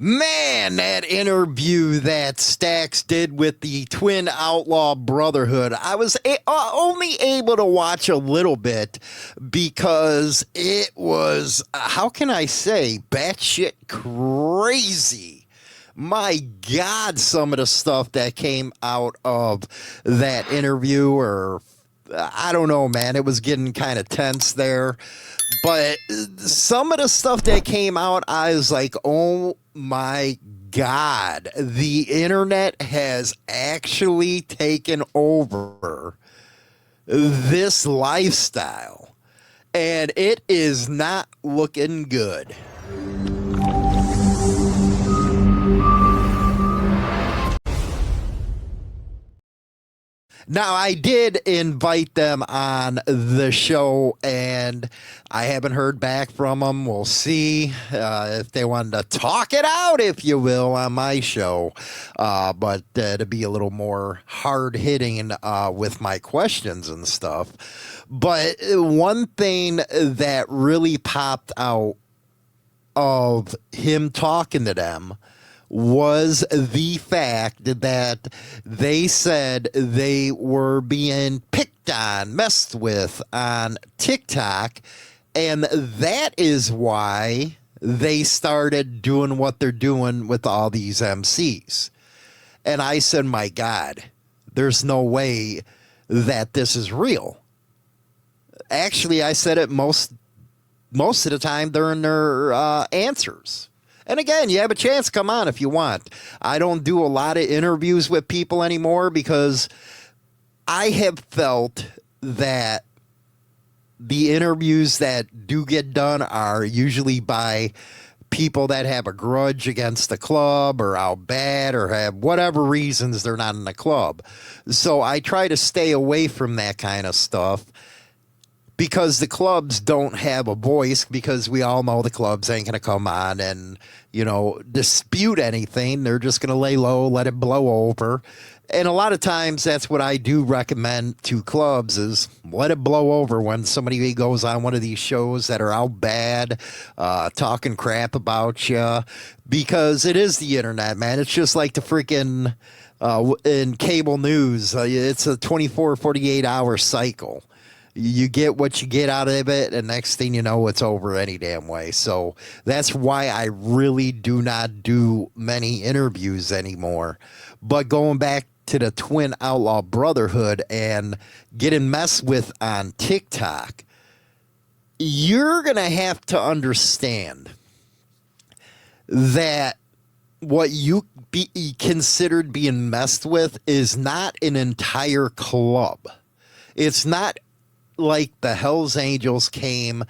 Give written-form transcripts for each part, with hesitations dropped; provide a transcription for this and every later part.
Man, that interview that Stax did with the twin Outlaw Brotherhood, I was only able to watch a little bit because it was, how can I say, batshit crazy. My God, some of the stuff that came out of that interview, or I don't know, man, it was getting kind of tense there. But some of the stuff that came out, I was like, oh my God, the internet has actually taken over this lifestyle, and it is not looking good. Now, I did invite them on the show, and I haven't heard back from them. We'll see if they wanted to talk it out, if you will, on my show. But to be a little more hard hitting with my questions and stuff. But one thing that really popped out of him talking to them was the fact that they said they were being picked on, messed with on TikTok, and that is why they started doing what they're doing with all these MCs. And I said, my God, there's no way that this is real. Actually, I said it most of the time during their answers. And again, you have a chance, come on if you want. I don't do a lot of interviews with people anymore because I have felt that the interviews that do get done are usually by people that have a grudge against the club or out bad or have whatever reasons they're not in the club. So I try to stay away from that kind of stuff, because the clubs don't have a voice, because we all know the clubs ain't going to come on and, dispute anything. They're just going to lay low, let it blow over. And a lot of times that's what I do recommend to clubs, is let it blow over when somebody goes on one of these shows that are out bad, talking crap about you, because it is the internet, man. It's just like the freaking in cable news. It's a 24, 48-hour cycle. You get what you get out of it, and next thing you know, it's over any damn way. So that's why I really do not do many interviews anymore. But going back to the Twin Outlaw Brotherhood and getting messed with on TikTok, you're going to have to understand that what you considered being messed with is not an entire club. It's not like the Hells Angels came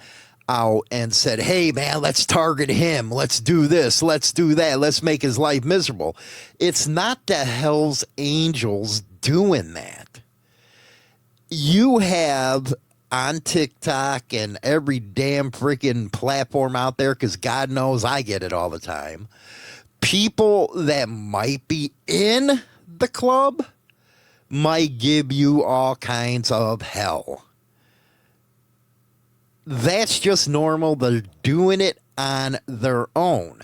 out and said, hey man, let's target him, let's do this, let's do that, let's make his life miserable. It's not the Hells Angels doing that. You have on TikTok and every damn freaking platform out there, because God knows I get it all the time, people that might be in the club might give you all kinds of hell. That's just normal. They're doing it on their own.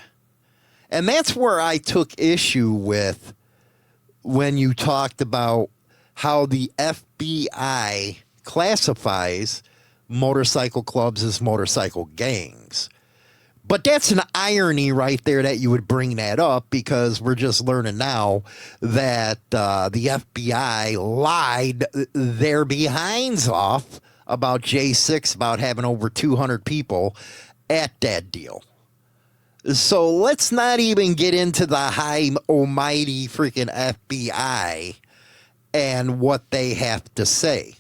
And that's where I took issue with when you talked about how the FBI classifies motorcycle clubs as motorcycle gangs. But that's an irony right there that you would bring that up, because we're just learning now that the FBI lied their behinds off about J6, about having over 200 people at that deal. So let's not even get into the high almighty freaking FBI and what they have to say.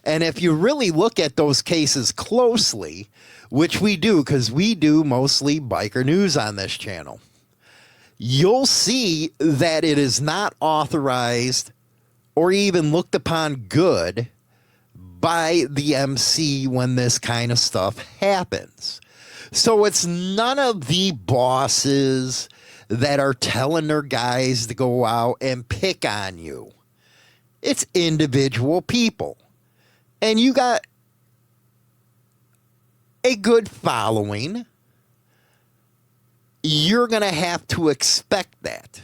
And if you really look at those cases closely, which we do, because we do mostly biker news on this channel, you'll see that it is not authorized or even looked upon good by the MC when this kind of stuff happens. So it's none of the bosses that are telling their guys to go out and pick on you. It's individual people. And you got a good following. you're going to have to expect that.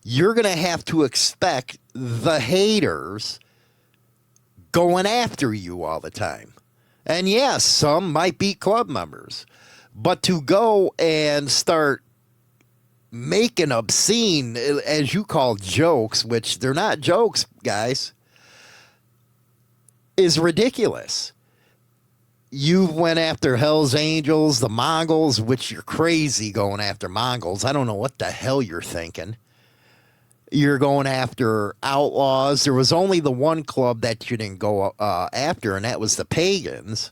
You're going to have to expect the haters going after you all the time. And yes, some might be club members. But to go and start making obscene, as you call, jokes, which they're not jokes, guys, is ridiculous. You went after Hell's Angels, the Mongols, which you're crazy going after Mongols. I don't know what the hell you're thinking. You're going after Outlaws. There was only the one club that you didn't go after, and that was the Pagans.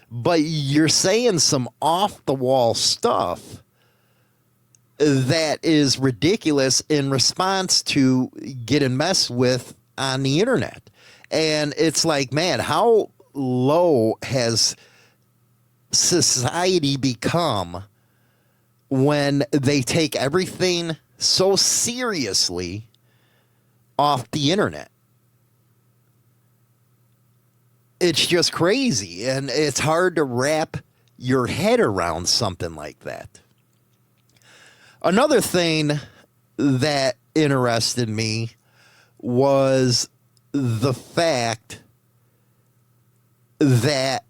But you're saying some off-the-wall stuff that is ridiculous in response to getting messed with on the internet. And it's like, man, how low has society become when they take everything so seriously off the internet? It's just crazy, and it's hard to wrap your head around something like that. Another thing that interested me was the fact that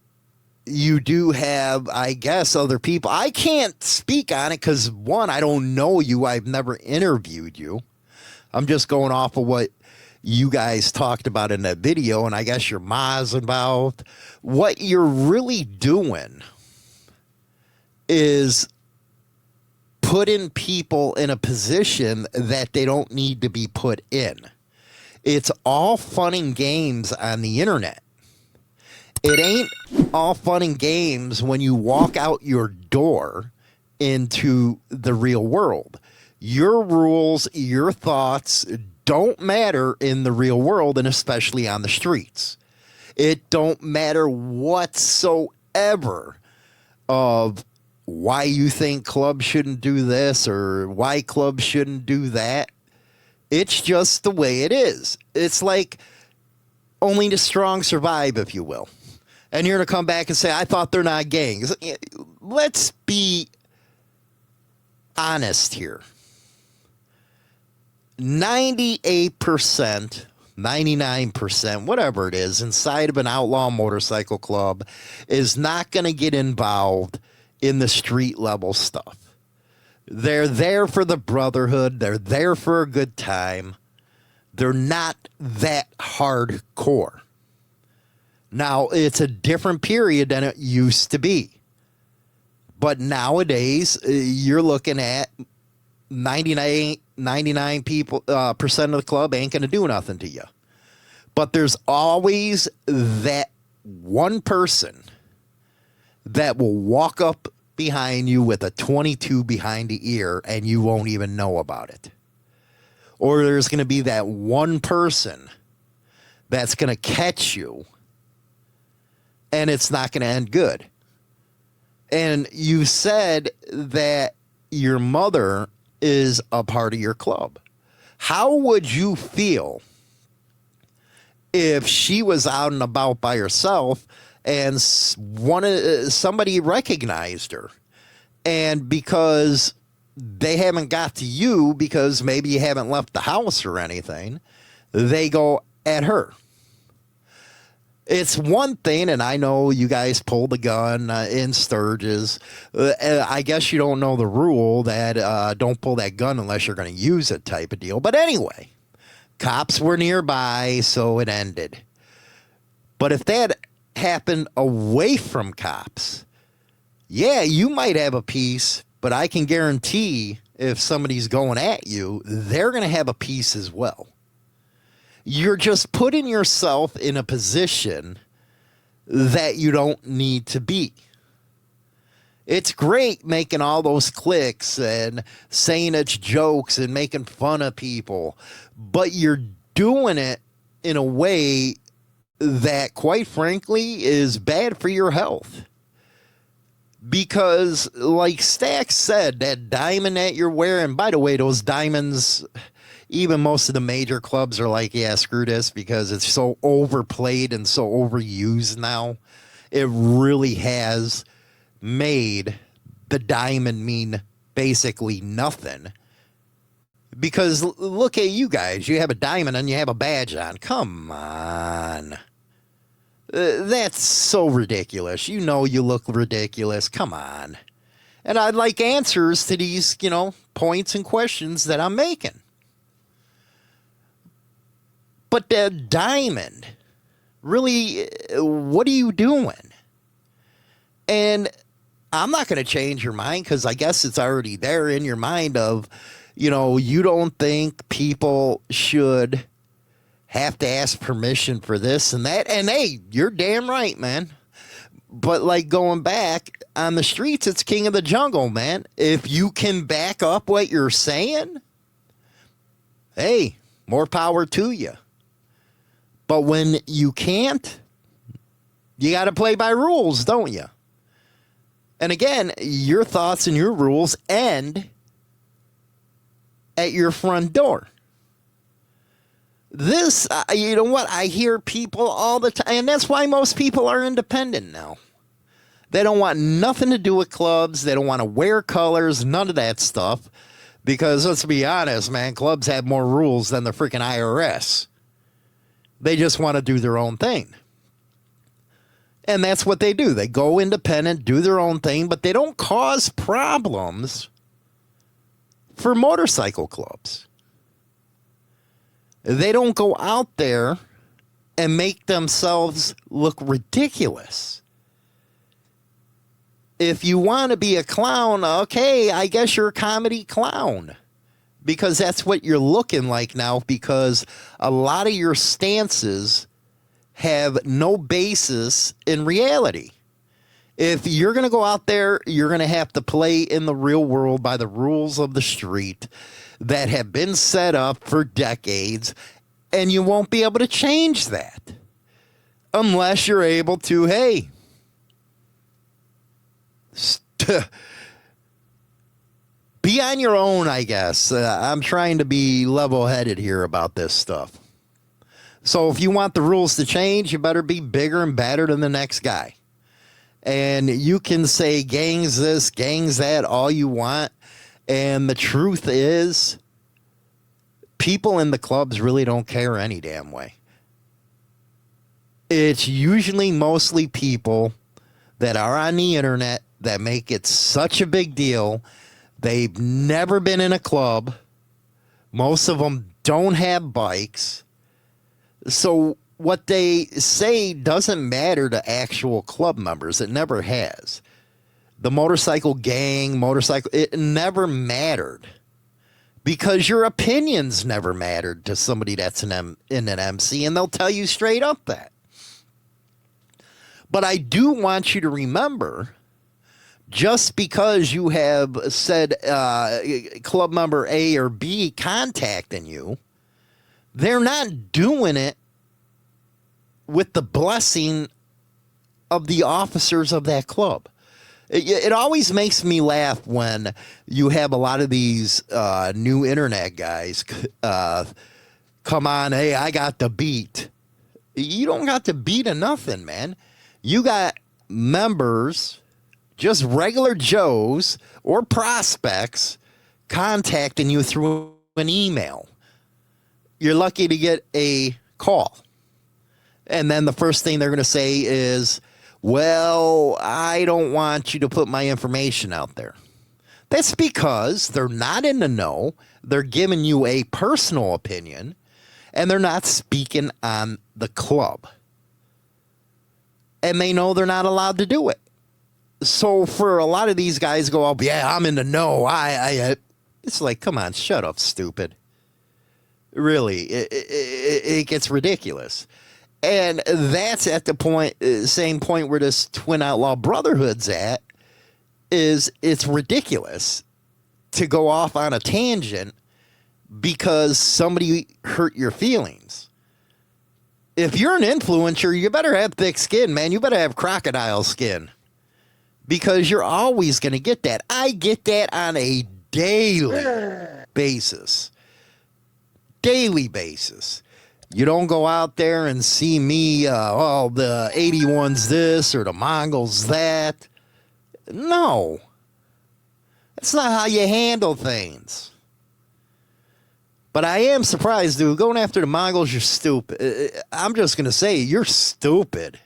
you do have, I guess, other people. I can't speak on it because, one, I don't know you. I've never interviewed you. I'm just going off of what you guys talked about in that video, and I guess your ma's involved. What you're really doing is putting people in a position that they don't need to be put in. It's all fun and games on the internet. It ain't all fun and games when you walk out your door into the real world. Your rules, your thoughts don't matter in the real world, and especially on the streets. It don't matter whatsoever of why you think clubs shouldn't do this or why clubs shouldn't do that. It's just the way it is. It's like only the strong survive, if you will. And you're going to come back and say, I thought they're not gangs. Let's be honest here. 98%, 99%, whatever it is, inside of an outlaw motorcycle club is not going to get involved in the street level stuff. They're there for the brotherhood. They're there for a good time. They're not that hardcore. Now, it's a different period than it used to be. But nowadays, you're looking at 99 people, percent of the club ain't going to do nothing to you. But there's always that one person that will walk up behind you with a 22 behind the ear and you won't even know about it. Or there's going to be that one person that's going to catch you and it's not going to end good. And you said that your mother is a part of your club. How would you feel if she was out and about by herself and somebody recognized her, and because they haven't got to you because maybe you haven't left the house or anything, they go at her? It's one thing, and I know you guys pull the gun in Sturgis. I guess you don't know the rule that don't pull that gun unless you're going to use it type of deal. But anyway, cops were nearby, so it ended. But if that happened away from cops, yeah, you might have a piece, but I can guarantee if somebody's going at you, they're going to have a piece as well. You're just putting yourself in a position that you don't need to be. It's great making all those clicks and saying it's jokes and making fun of people, but you're doing it in a way that, quite frankly, is bad for your health. Because, like Stax said, that diamond that you're wearing, by the way, those diamonds, even most of the major clubs are like, yeah, screw this, because it's so overplayed and so overused now. It really has made the diamond mean basically nothing. Because look at you guys. You have a diamond and you have a badge on. Come on. That's so ridiculous. You know you look ridiculous. Come on. And I'd like answers to these, points and questions that I'm making. But the diamond, really, what are you doing? And I'm not going to change your mind because I guess it's already there in your mind of, you don't think people should have to ask permission for this and that. And hey, you're damn right, man. But like going back on the streets, it's king of the jungle, man. If you can back up what you're saying, hey, more power to you. But when you can't, you got to play by rules, don't you? And again, your thoughts and your rules end at your front door. This, you know what? I hear people all the time, and that's why most people are independent now. They don't want nothing to do with clubs. They don't want to wear colors, none of that stuff. Because let's be honest, man, clubs have more rules than the freaking IRS. They just want to do their own thing. And that's what they do. They go independent, do their own thing, but they don't cause problems for motorcycle clubs. They don't go out there and make themselves look ridiculous. If you want to be a clown, okay, I guess you're a comedy clown. Because that's what you're looking like now, because a lot of your stances have no basis in reality. If you're going to go out there, you're going to have to play in the real world by the rules of the street that have been set up for decades, and you won't be able to change that unless you're able to, hey, be on your own, I guess. I'm trying to be level-headed here about this stuff. So if you want the rules to change, you better be bigger and badder than the next guy. And you can say gangs this, gangs that, all you want. And the truth is, people in the clubs really don't care any damn way. It's usually mostly people that are on the internet that make it such a big deal. They've never been in a club. Most of them don't have bikes. So what they say doesn't matter to actual club members. It never has. The motorcycle gang, it never mattered. Because your opinions never mattered to somebody that's in an MC, and they'll tell you straight up that. But I do want you to remember, just because you have said club member A or B contacting you, they're not doing it with the blessing of the officers of that club. It always makes me laugh when you have a lot of these new internet guys come on, hey, I got the beat. You don't got the beat of nothing, man. You got members, just regular Joes or prospects, contacting you through an email. You're lucky to get a call. And then the first thing they're going to say is, well, I don't want you to put my information out there. That's because they're not in the know. They're giving you a personal opinion, and they're not speaking on the club. And they know they're not allowed to do it. So for a lot of these guys go, oh, yeah, I'm in the know. It's like, come on, shut up, stupid. Really, it gets ridiculous. And that's at the same point where this Twin Outlaw Brotherhood's at, is it's ridiculous to go off on a tangent because somebody hurt your feelings. If you're an influencer, you better have thick skin, man. You better have crocodile skin, because you're always going to get that. I get that on a daily basis. Daily basis. You don't go out there and see me, the 81's this or the Mongols that. No. That's not how you handle things. But I am surprised, dude. Going after the Mongols, you're stupid. I'm just going to say, you're stupid.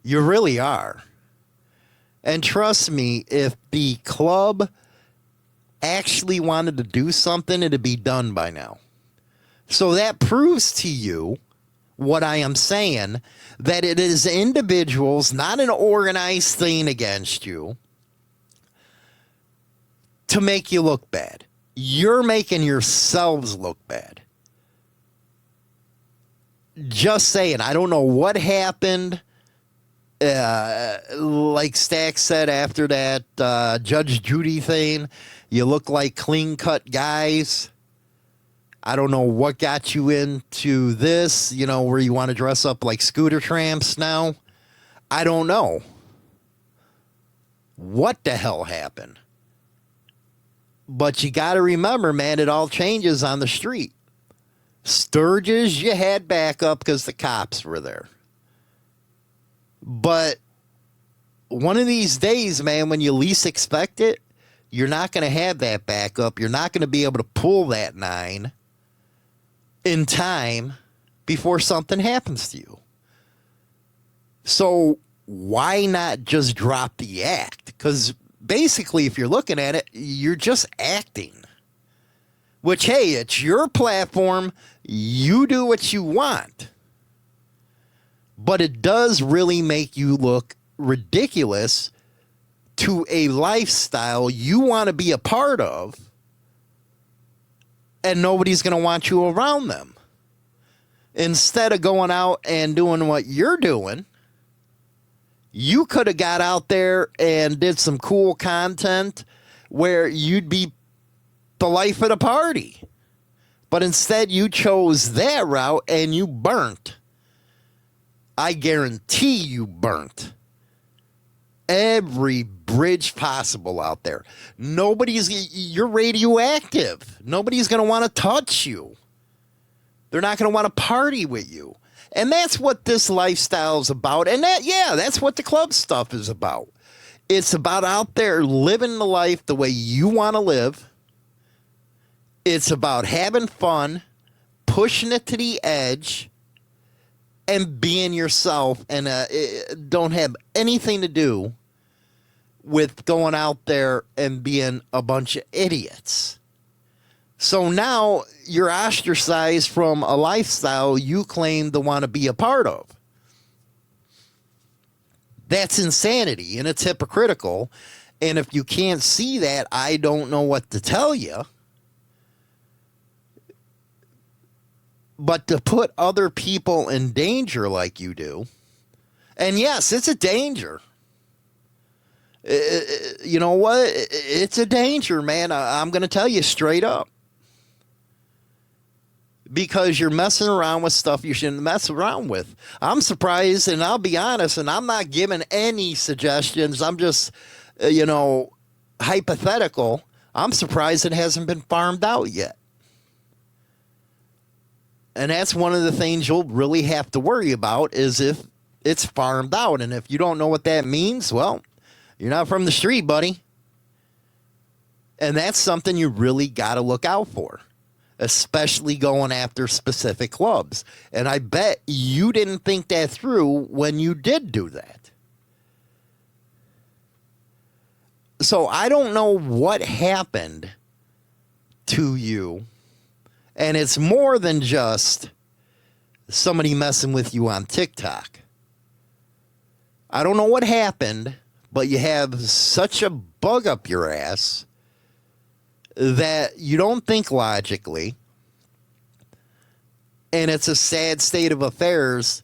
You really are. And trust me, if the club actually wanted to do something, it'd be done by now. So that proves to you what I am saying, that it is individuals, not an organized thing against you, to make you look bad. You're making yourselves look bad. Just saying, I don't know what happened. Like Stax said after that Judge Judy thing, you look like clean-cut guys. I don't know what got you into this, you know, where you want to dress up like scooter tramps now. I don't know. What the hell happened? But you got to remember, man, it all changes on the street. Sturgis, you had backup because the cops were there. But one of these days, man, when you least expect it, you're not going to have that backup. You're not going to be able to pull that 9 in time before something happens to you. So why not just drop the act? Because basically, if you're looking at it, you're just acting. Which, hey, it's your platform. You do what you want. But it does really make you look ridiculous to a lifestyle you want to be a part of, and nobody's going to want you around them. Instead of going out and doing what you're doing, you could have got out there and did some cool content where you'd be the life of the party. But instead, you chose that route and you burnt. I guarantee you burnt every bridge possible out there. You're radioactive. Nobody's going to want to touch you. They're not going to want to party with you. And that's what this lifestyle is about. And that's what the club stuff is about. It's about out there living the life the way you want to live. It's about having fun, pushing it to the edge, and being yourself, and it don't have anything to do with going out there and being a bunch of idiots. So now you're ostracized from a lifestyle you claim to want to be a part of. That's insanity, and it's hypocritical. And if you can't see that, I don't know what to tell you. But to put other people in danger like you do, and yes, it's a danger. You know what? It's a danger, man. I'm going to tell you straight up. Because you're messing around with stuff you shouldn't mess around with. I'm surprised, and I'll be honest, and I'm not giving any suggestions. I'm just, hypothetical. I'm surprised it hasn't been farmed out yet. And that's one of the things you'll really have to worry about, is if it's farmed out. And if you don't know what that means, well, you're not from the street, buddy. And that's something you really got to look out for, especially going after specific clubs. And I bet you didn't think that through when you did do that. So I don't know what happened to you. And it's more than just somebody messing with you on TikTok. I don't know what happened, but you have such a bug up your ass that you don't think logically. And it's a sad state of affairs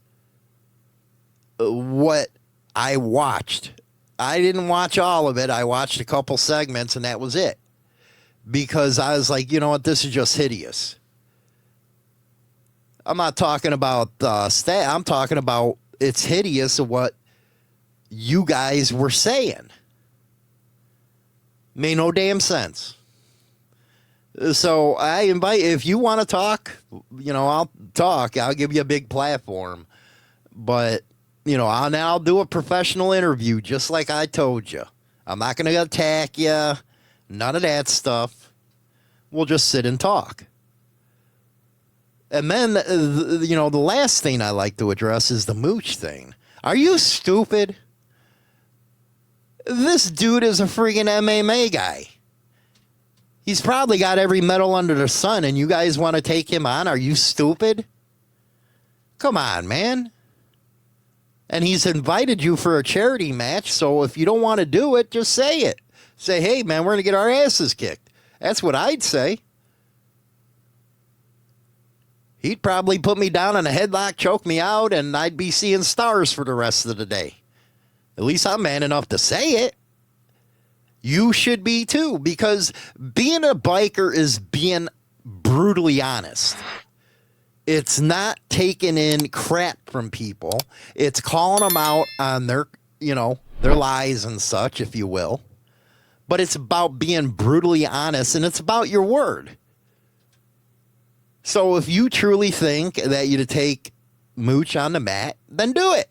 what I watched. I didn't watch all of it. I watched a couple segments, and that was it. Because I was like, you know what, this is just hideous. I'm not talking about I'm talking about it's hideous of what you guys were saying. Made no damn sense. So I invite, if you want to talk, I'll talk. I'll give you a big platform. But, I'll do a professional interview just like I told you. I'm not going to attack you. None of that stuff. We'll just sit and talk. And then, the last thing I like to address is the Mooch thing. Are you stupid? This dude is a friggin' MMA guy. He's probably got every medal under the sun, and you guys want to take him on? Are you stupid? Come on, man. And he's invited you for a charity match, so if you don't want to do it, just say it. Say, hey, man, we're going to get our asses kicked. That's what I'd say. He'd probably put me down in a headlock, choke me out, and I'd be seeing stars for the rest of the day. At least I'm man enough to say it. You should be too, because being a biker is being brutally honest. It's not taking in crap from people. It's calling them out on their lies and such, if you will. But it's about being brutally honest, and it's about your word. So if you truly think that you to take Mooch on the mat, then do it.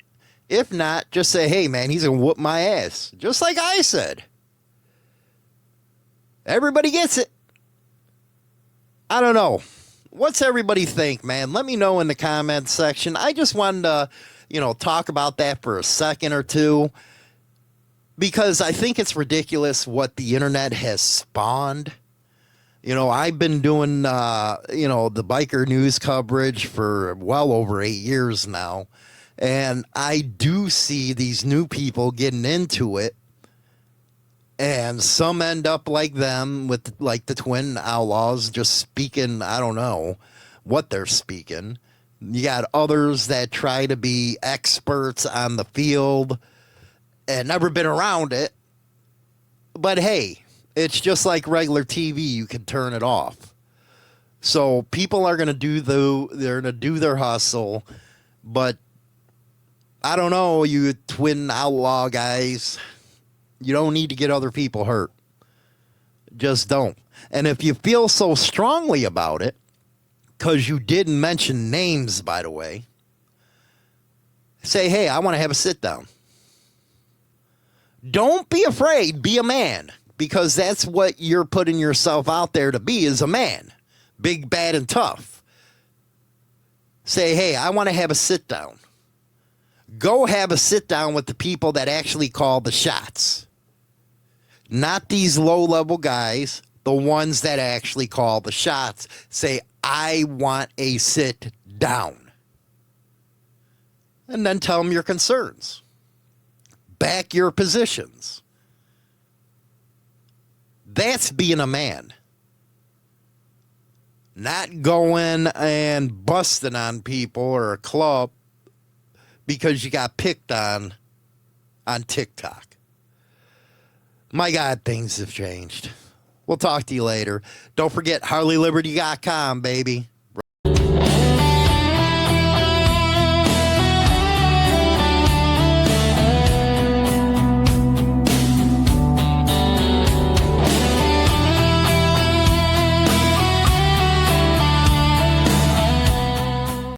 If not, just say, hey, man, he's going to whoop my ass. Just like I said. Everybody gets it. I don't know. What's everybody think, man? Let me know in the comments section. I just wanted to, talk about that for a second or two. Because I think it's ridiculous what the internet has spawned. I've been doing, the biker news coverage for well over 8 years now. And I do see these new people getting into it. And some end up like them with like the twin outlaws just speaking, I don't know what they're speaking. You got others that try to be experts on the field and never been around it. But hey, it's just like regular TV. You can turn it off. So people are going to do their hustle. But I don't know, you twin outlaw guys. You don't need to get other people hurt. Just don't. And if you feel so strongly about it, because you didn't mention names, by the way, say, hey, I want to have a sit down. Don't be afraid. Be a man. Because that's what you're putting yourself out there to be, is a man. Big, bad, and tough. Say, hey, I want to have a sit down. Go have a sit down with the people that actually call the shots. Not these low-level guys, the ones that actually call the shots. Say, I want a sit down. And then tell them your concerns. Back your positions. That's being a man. Not going and busting on people or a club because you got picked on TikTok. My God, things have changed. We'll talk to you later. Don't forget, HarleyLiberty.com, baby.